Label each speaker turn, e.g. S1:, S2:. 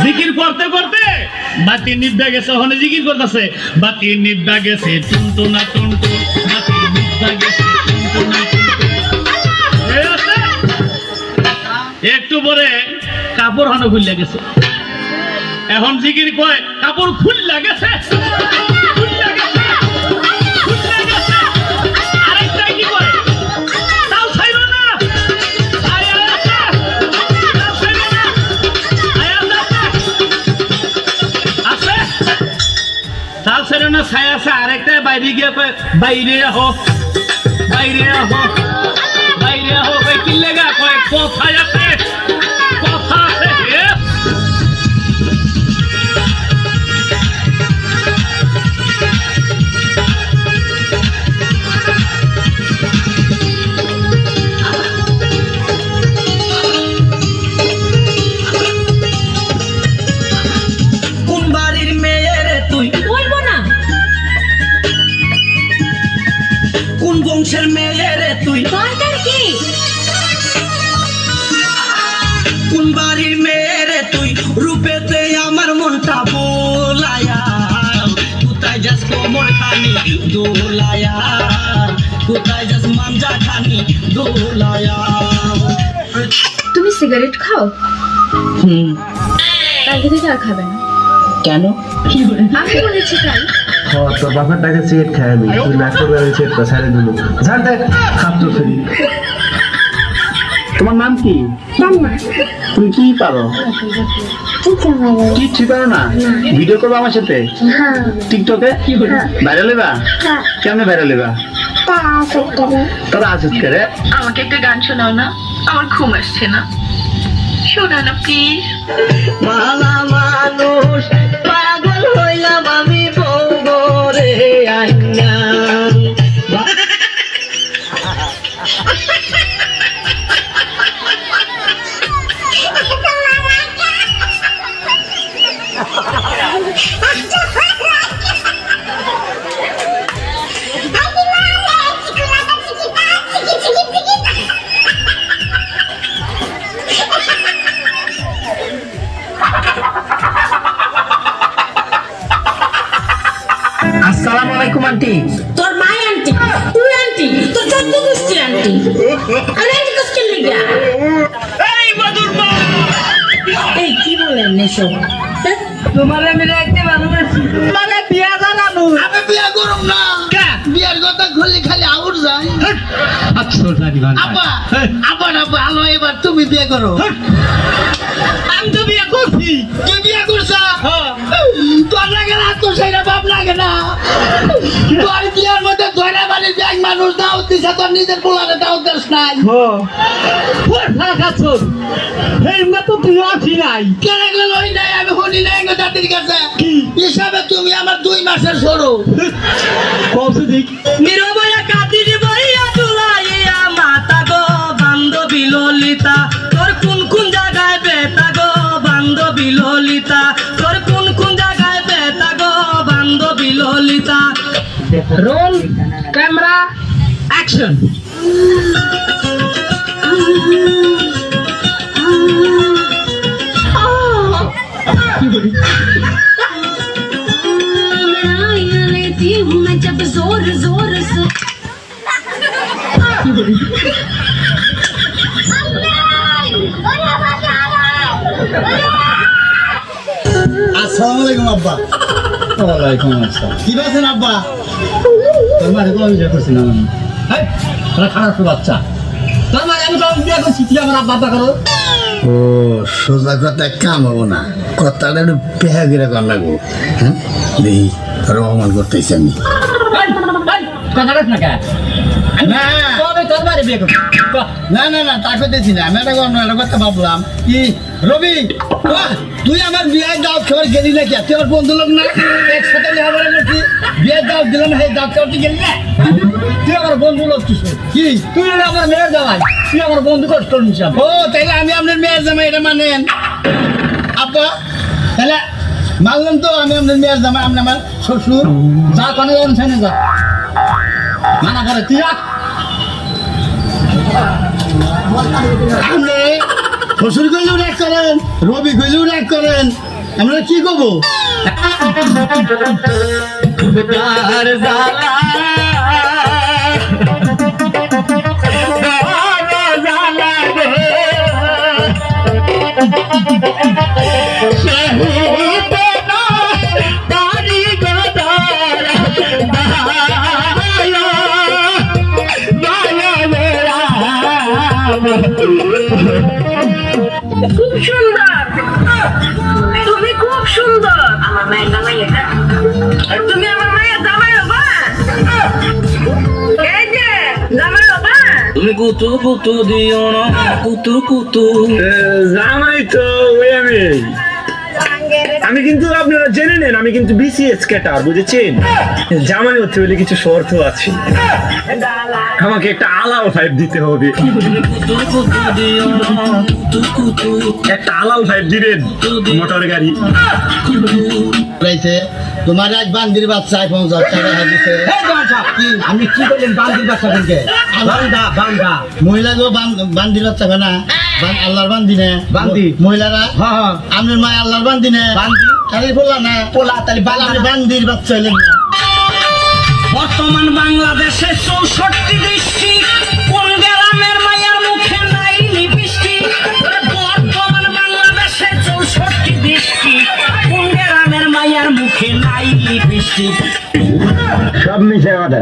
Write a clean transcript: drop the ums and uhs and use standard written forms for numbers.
S1: জিকির করতে করতে বাতি নিভে গেছে, ওখানে জিকির করতেছে বাতি নিভে গেছে টুনটুনা টুনটু, বাতি নিভে গেছে টুনটুনা টুনটু। একটু পরে কাপড় হানো খুললে গেছে, এখন জিকির কয় কাপড় খুললে গেছে। আরেকটা বাইরে গিয়ে বাইরে আহো, বাইরে আহো, বাইরে আহো, কি লেগা কয় কথা আছে, কথা আছে।
S2: কোন বাড়ির মেয়ে রে তুই? বলবো না। কোন বংশের মেয়ে রে তুই? দরকার কি? কোন বাড়ির মেয়ে রে তুই? রূপেতে আমার মনটা বোলায়া, কোথায় যাস কোমর খানি দোলায়া, কোথায় যাস মাঞ্জা খানি দোলায়া।
S3: তুমি সিগারেট খাও? কালকে থেকে আর খাবে না।
S2: কেন?
S3: আমি বলেছি তাই।
S4: তোর বাবার টাকা সিগারেট খাইনি, তুই না করবে আমি সিগারেটটা ছাড়ে দিল। ঝাড় দেখ খাপ তো ফেরি। তোমার নাম কি? তুমি কি পারো? কিচ্ছু পারো না? ভিডিও করবো আমার সাথে টিকটকে? ভাইরাল হইবা? কেমনে ভাইরাল হইবা? তারা আসিস করে।
S3: আমাকে একটা গান শোনাও না, আমার ঘুম আসছে না। শোনাও না প্লিজ।
S2: মালা মানুষ পাগল হইলাম আমি বঙ্গরে আইনা।
S4: আসসালামু আলাইকুম আন্টি।
S5: তোর মাই আন্টি, তুই আন্টি, তোর চোদ্দ গোষ্ঠীর আন্টি। আর আন্টি কোশ্চেন লিগা।
S1: এই মধুর মা,
S5: এই কি বলেন এসব?
S2: তোমার আমি রাখতে ভালোবাসি, মানে বিয়া জানাবো। আমি বিয়া করব না। বিয়ার কথা খুললে খালি আউট যায়। আপা আপা না ভালো, এবার তুমি বিয়ে করো।
S1: আমি তো বিয়ে করছি।
S2: তুই বিয়ে করছা? তোর লাগে না, তোর সেইটা বাপ লাগে না। তোর বিয়ার মধ্যে ধরে বাড়ি ব্যাগ মানুষ দাও দিছে, তোর নিজের পোলারে দাও দেশ নাই।
S1: তুই আছি নাই
S2: কেন গেল ওই নাই, আমি শুনি নাই দাদির কাছে হিসাবে তুমি আমার 2 মাসের সরো।
S5: নিরবয়া কাতির বইয়া দুলাইয়া মাতা গো বান্ধবী ললিতা, তোর কোন কোন জায়গায় বেতা গো বান্ধবী ললিতা, তোর কোন কোন জায়গায় বেতা গো বান্ধবী ললিতা।
S1: Roll camera action.
S3: लेती हूँ मैं जब जोर जोर से।
S2: আসসালামু আলাইকুম আব্বা।
S4: ওয়ালাইকুম আসসালাম।
S2: কি বলছেন আব্বা?
S4: তোর মারে তো আমি বিয়ে করছি না। খারাপ বাচ্চা। তোর মারে আমি তো বিয়ে করছি, তুই আমার আব্বা করো।
S6: ও সোজা কথা কাম হবো না, কথাটা একটু পেহা গিরে কর লাগবো। হ্যাঁ দেখি রহমান করতেছি আমি।
S4: কথা রাখ না কে?
S6: না
S4: তবে তোর মারে বিয়ে করছি।
S6: না না না তা করতেছি না, আমি একটা কথা ভাবলাম কি রবি, তুই আমার বিয়ের দাওয়াত খাবার গেলি না কে? তুই আমার বন্ধু লোক না, একসাথে লেখাপড়া করছি, বিয়ের দাওয়াত দিলাম, সেই দাওয়াত খাওয়াতে গেলি না?
S4: তুই আমার বন্ধু লোক
S6: কি
S4: তুই আমার মেয়ের জামাই, তুই আমার বন্ধু কষ্ট নিছিস।
S6: ও তাইলে আমি আপনার মেয়ের জামাই, এটা মানেন আপা? তাহলে মানলাম তো আমি আপনার মেয়ের জামাই, আপনি আমার শ্বশুর।
S4: যা কানে অনুষ্ঠানে যা, মানা করে তুই
S6: আপনি শ্বশুর কইলেও রাগ করেন, রবি কইলেও রাগ করেন, আমরা কি করবো?
S1: তার জ্বালা জ্বালা রে সহিতে না পারি গো তার দয়া দয়া রে রাম।
S3: খুব সুন্দর, তুমি খুব সুন্দর। আমার মায়ের জামাই এটা, তুমি আমার মায়ের জামাই হবা। এই যে জামাই হবা।
S5: তুমি কুতু কুতু দিও না, কুতু কুতু।
S1: জামাই তো ওই আমি কিন্তু আপনারা জেনে নেন আমি কিন্তু বিসিএস ক্যাটার, বুঝেছেন? জামাই হতে হলে কিছু শর্ত আছে, আমাকে একটা আলাও ফাইভ দিতে হবে।
S5: কুতু কুতু দিও না, কুতু কুতু।
S1: একটা আলাও ফাইভ দিবেন, মোটর গাড়ি।
S6: বলাইছে, তোমার এক বান্দির বাচ্চা 50 টাকা হাজিছে।
S2: আমি কি করলেন বান্দির বাচ্চা থেকে? বান্দা বান্দা
S6: মহিলা গো বান্দির বাচ্চা না, আল্লাহর বান্দি না
S2: বান্দি।
S6: মহিলারা
S2: হ্যাঁ
S6: আপনার মা আল্লাহর বান্দি না
S2: বান্দি
S6: খালি বললা না
S2: পোলা তাহলে
S6: আপনি বান্দির বাচ্চা হইলেন না।
S5: বর্তমান বাংলাদেশে 64 ডিস্ট্রিক্ট, কোন গ্রামের মায়ের মুখে নাই লিপস্টিক? বর্তমান বাংলাদেশে 64 ডিস্ট্রিক্ট, কোন গ্রামের মায়ের মুখে নাই লিপস্টিক?
S1: সব মিশে কথা।